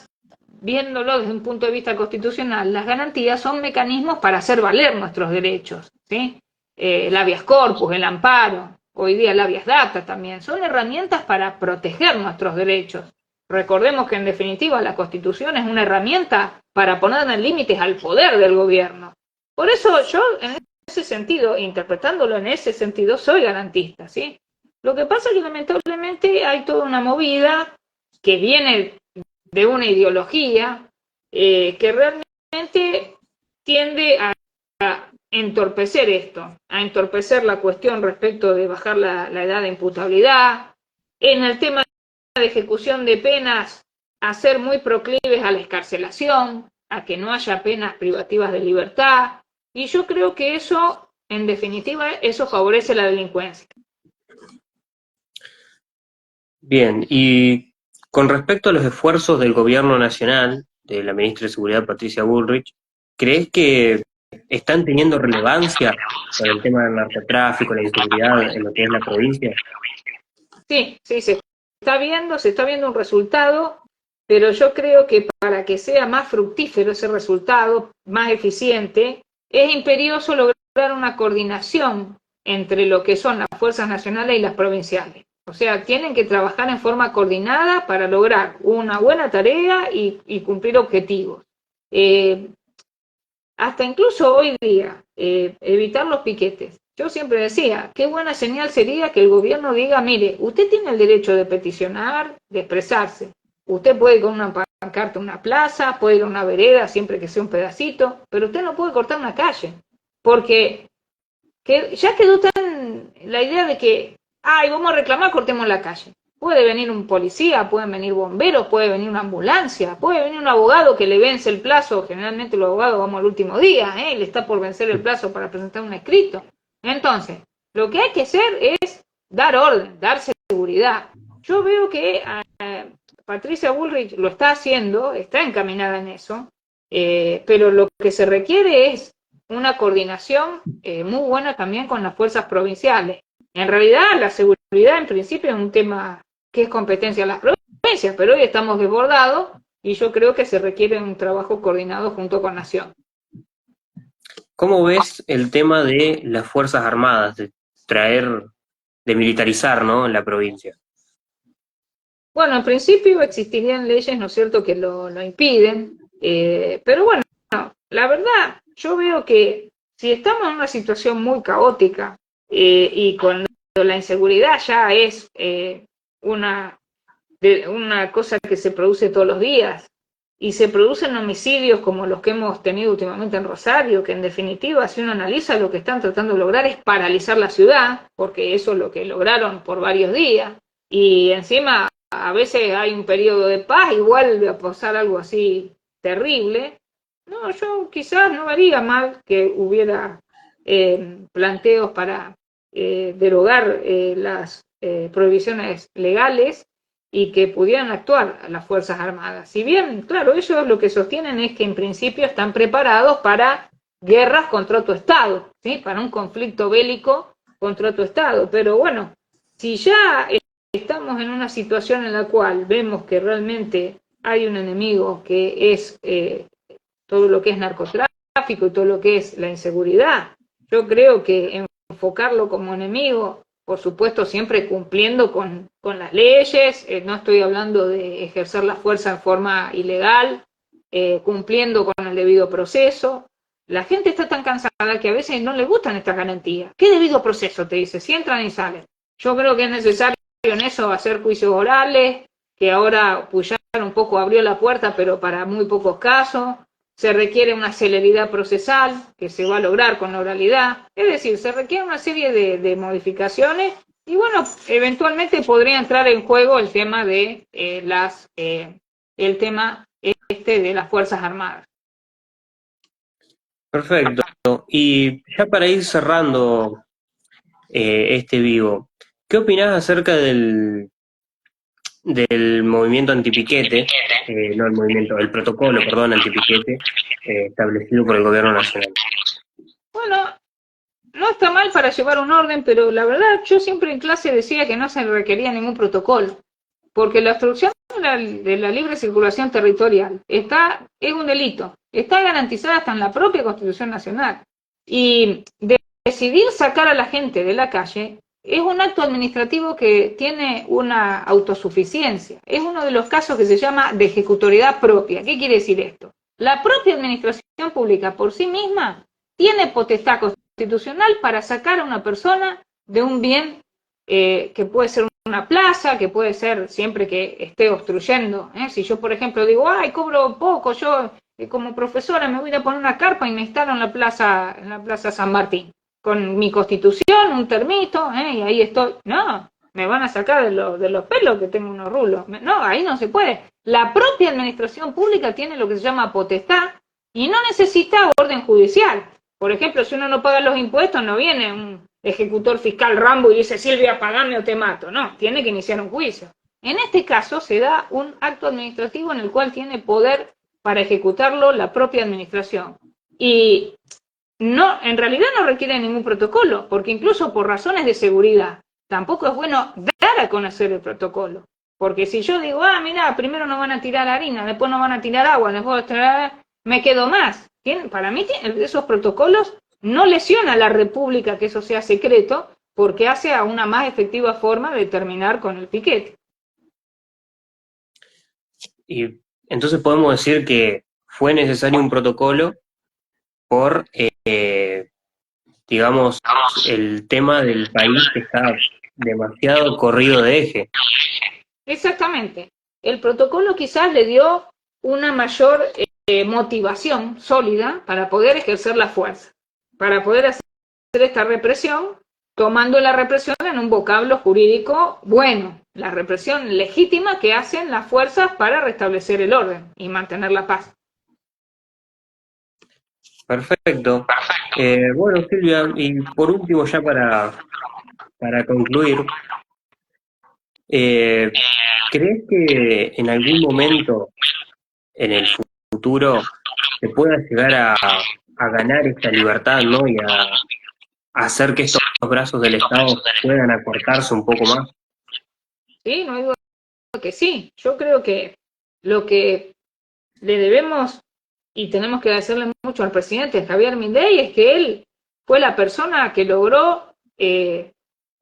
viéndolo desde un punto de vista constitucional, las garantías son mecanismos para hacer valer nuestros derechos, ¿sí? El habeas corpus, el amparo, hoy día el habeas data también, son herramientas para proteger nuestros derechos. Recordemos que en definitiva la Constitución es una herramienta para poner límites al poder del gobierno. Por eso yo, en ese sentido, interpretándolo en ese sentido, soy garantista, ¿sí? Lo que pasa es que lamentablemente hay toda una movida que viene de una ideología que realmente tiende a entorpecer esto, a entorpecer la cuestión respecto de bajar la edad de imputabilidad, en el tema de ejecución de penas, a ser muy proclives a la excarcelación, a que no haya penas privativas de libertad, y yo creo que eso, en definitiva, eso favorece la delincuencia. Bien, y con respecto a los esfuerzos del gobierno nacional, de la ministra de Seguridad Patricia Bullrich, ¿crees que están teniendo relevancia con el tema del narcotráfico, la inseguridad en lo que es la provincia? Sí, se está viendo un resultado, pero yo creo que para que sea más fructífero ese resultado, más eficiente, es imperioso lograr una coordinación entre lo que son las fuerzas nacionales y las provinciales. O sea, tienen que trabajar en forma coordinada para lograr una buena tarea y cumplir objetivos. Hasta incluso hoy día, evitar los piquetes. Yo siempre decía, qué buena señal sería que el gobierno diga, mire, usted tiene el derecho de peticionar, de expresarse. Usted puede ir con una pancarta a una plaza, puede ir a una vereda siempre que sea un pedacito, pero usted no puede cortar una calle. Porque ya quedó tan la idea de que, vamos a reclamar, cortemos la calle. Puede venir un policía, pueden venir bomberos, puede venir una ambulancia, puede venir un abogado que le vence el plazo. Generalmente los abogados vamos al último día, le está por vencer el plazo para presentar un escrito. Entonces, lo que hay que hacer es dar orden, dar seguridad. Yo veo que Patricia Bullrich lo está haciendo, está encaminada en eso, pero lo que se requiere es una coordinación muy buena también con las fuerzas provinciales. En realidad, la seguridad en principio es un tema que es competencia de las provincias, pero hoy estamos desbordados y yo creo que se requiere un trabajo coordinado junto con Nación. ¿Cómo ves el tema de las Fuerzas Armadas, de militarizar, ¿no?, en la provincia? Bueno, en principio existirían leyes, ¿no es cierto?, que lo impiden, pero bueno, la verdad, yo veo que si estamos en una situación muy caótica y con la inseguridad ya es una cosa que se produce todos los días, y se producen homicidios como los que hemos tenido últimamente en Rosario, que en definitiva, si uno analiza, lo que están tratando de lograr es paralizar la ciudad, porque eso es lo que lograron por varios días. y encima a veces hay un periodo de paz y vuelve a pasar algo así terrible. No, yo quizás no haría mal que hubiera planteos para derogar las prohibiciones legales y que pudieran actuar las Fuerzas Armadas. Si bien, claro, ellos lo que sostienen es que en principio están preparados para guerras contra otro Estado, ¿sí? Para un conflicto bélico contra otro Estado. Pero bueno, si ya estamos en una situación en la cual vemos que realmente hay un enemigo que es todo lo que es narcotráfico y todo lo que es la inseguridad, yo creo que enfocarlo como enemigo, por supuesto siempre cumpliendo con las leyes, no estoy hablando de ejercer la fuerza en forma ilegal, cumpliendo con el debido proceso. La gente está tan cansada que a veces no le gustan estas garantías. ¿Qué debido proceso? Te dice, si entran y salen. Yo creo que es necesario en eso hacer juicios orales, que ahora Puyar un poco abrió la puerta, pero para muy pocos casos. Se requiere una celeridad procesal, que se va a lograr con la oralidad. Es decir, se requiere una serie de modificaciones y bueno, eventualmente podría entrar en juego el tema de el tema de las Fuerzas Armadas. Perfecto. Y ya para ir cerrando este vivo, ¿qué opinás acerca del movimiento antipiquete, no el movimiento, el protocolo, perdón, antipiquete, establecido por el gobierno nacional? Bueno, no está mal para llevar un orden, pero la verdad yo siempre en clase decía que no se requería ningún protocolo, porque la obstrucción de la libre circulación territorial es un delito, está garantizada hasta en la propia Constitución Nacional. Y decidir sacar a la gente de la calle es un acto administrativo que tiene una autosuficiencia. Es uno de los casos que se llama de ejecutoriedad propia. ¿Qué quiere decir esto? La propia administración pública por sí misma tiene potestad constitucional para sacar a una persona de un bien que puede ser una plaza, que puede ser siempre que esté obstruyendo. Si yo, por ejemplo, digo, ay, cobro poco, yo como profesora me voy a poner una carpa y me instalo en la plaza San Martín, con mi constitución, un termito, y ahí estoy. No, me van a sacar de los pelos que tengo unos rulos. No, ahí no se puede. La propia administración pública tiene lo que se llama potestad y no necesita orden judicial. Por ejemplo, si uno no paga los impuestos, no viene un ejecutor fiscal Rambo y dice, Silvia, pagame o te mato. No, tiene que iniciar un juicio. En este caso se da un acto administrativo en el cual tiene poder para ejecutarlo la propia administración. Y no, en realidad no requiere ningún protocolo, porque incluso por razones de seguridad, tampoco es bueno dar a conocer el protocolo. Porque si yo digo, mira, primero nos van a tirar harina, después nos van a tirar agua, después me quedo más. Para mí esos protocolos no lesionan a la República que eso sea secreto, porque hace a una más efectiva forma de terminar con el piquete. Y entonces podemos decir que fue necesario un protocolo por, digamos, el tema del país que está demasiado corrido de eje. Exactamente. El protocolo quizás le dio una mayor motivación sólida para poder ejercer la fuerza, para poder hacer esta represión, tomando la represión en un vocablo jurídico bueno, la represión legítima que hacen las fuerzas para restablecer el orden y mantener la paz. Perfecto. Bueno, Silvia, y por último, ya para concluir, ¿crees que en algún momento en el futuro se pueda llegar a ganar esta libertad, ¿no? Y a hacer que estos brazos del Estado puedan acortarse un poco más? Sí, no digo que sí. Yo creo que lo que le debemos y tenemos que agradecerle mucho al presidente Javier Milei es que él fue la persona que logró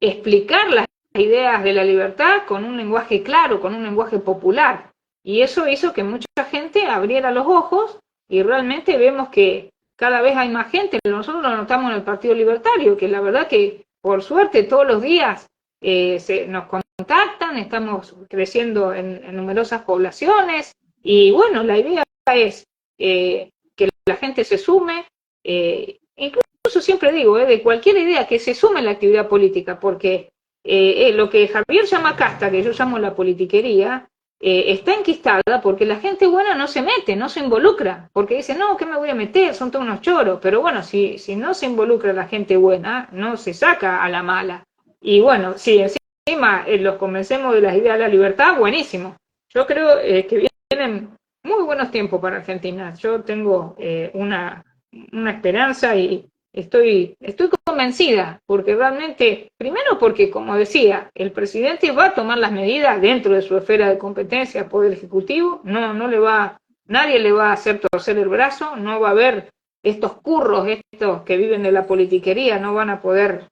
explicar las ideas de la libertad con un lenguaje claro, con un lenguaje popular. Y eso hizo que mucha gente abriera los ojos y realmente vemos que cada vez hay más gente. Nosotros lo notamos en el Partido Libertario, que la verdad que por suerte todos los días nos contactan, estamos creciendo en numerosas poblaciones y bueno, la idea es que la gente se sume, incluso siempre digo, de cualquier idea que se sume en la actividad política, porque lo que Javier llama casta, que yo llamo la politiquería, está enquistada porque la gente buena no se mete, no se involucra, porque dice, no, ¿qué me voy a meter? Son todos unos choros, pero bueno, si no se involucra la gente buena, no se saca a la mala. Y bueno, si encima los convencemos de las ideas de la libertad, buenísimo. Yo creo que vienen muy buenos tiempos para Argentina. Yo tengo una esperanza y estoy convencida, porque realmente, primero porque, como decía, el presidente va a tomar las medidas dentro de su esfera de competencia, Poder Ejecutivo, nadie le va a hacer torcer el brazo, no va a haber estos curros, estos que viven de la politiquería, no van a poder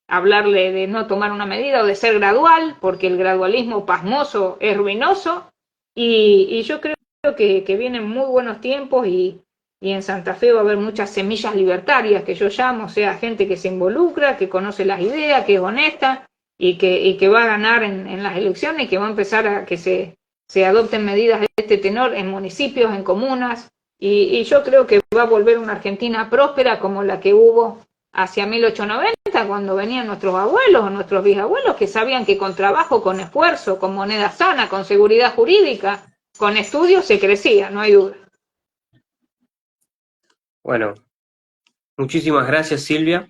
hablarle de no tomar una medida o de ser gradual, porque el gradualismo pasmoso es ruinoso, y yo creo que vienen muy buenos tiempos y en Santa Fe va a haber muchas semillas libertarias que yo llamo, o sea, gente que se involucra, que conoce las ideas, que es honesta y que va a ganar en las elecciones y que va a empezar a que se adopten medidas de este tenor en municipios, en comunas, y yo creo que va a volver una Argentina próspera como la que hubo hacia 1890, cuando venían nuestros abuelos o nuestros bisabuelos, que sabían que con trabajo, con esfuerzo, con moneda sana, con seguridad jurídica, con estudios se crecía, no hay duda. Bueno, muchísimas gracias Silvia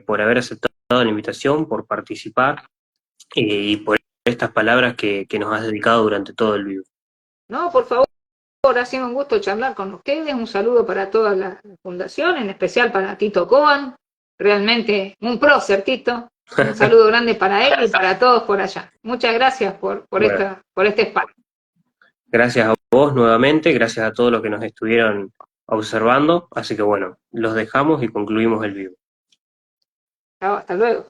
por haber aceptado la invitación, por participar y por estas palabras que nos has dedicado durante todo el vivo. No, por favor, ha sido un gusto charlar con ustedes. Un saludo para toda la fundación, en especial para Tito Coan. Realmente un prócer, Tito. Un saludo grande para él y para todos por allá. Muchas gracias por Bueno, este espacio. gracias a vos nuevamente, gracias a todos los que nos estuvieron observando. Así que bueno, los dejamos y concluimos el vivo. Chao, hasta luego.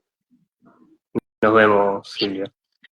Nos vemos, Silvia.